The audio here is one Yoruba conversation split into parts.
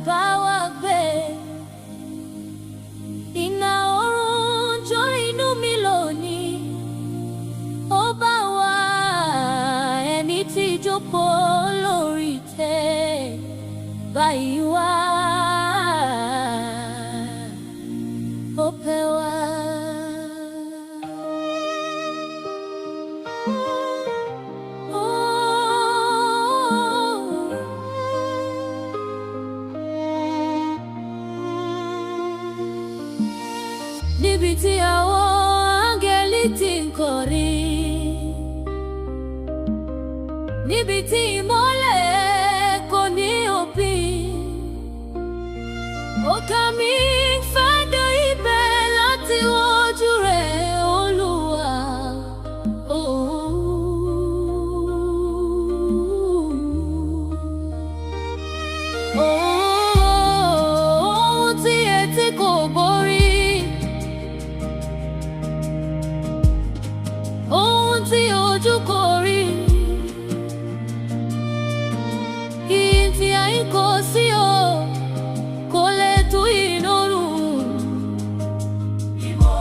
bá wa gbé. Iná ọ̀run jó inú mi lónìí. Ó bá wa ẹni tí jókòó lórí ìtẹ́ báyìí wá. Ó pẹ́ wá. Níbi tí àwọn áńgẹ́lì ti ń kọrin, níbi tí ìmọ́lẹ̀ kò ní òpin, ọkàn mi fẹ́ dé ibẹ̀ láti wojú rẹ̀ Olúwa. Ohun tí etí kò gbọ́ rí, ohun tí ojú kò rí, ìyìn tí ayé kò sí o, kò lè tú inú ọ̀run. Mímọ́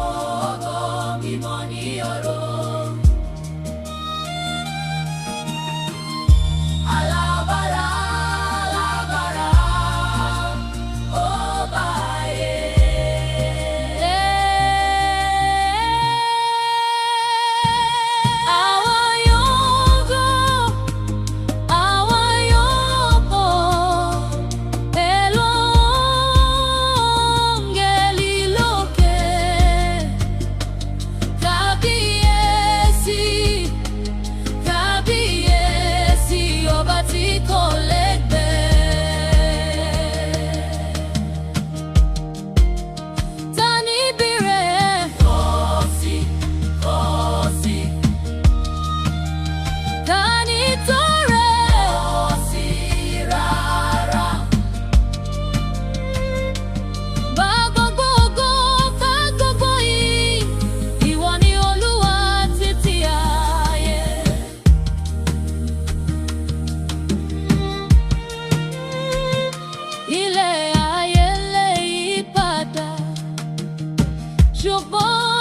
ọ̀gọ́, mímọ́ ní ọ̀run. Alágbára, alágbára, ọba ayé. Ilé ayé lè yí padà, ṣùgbọ́n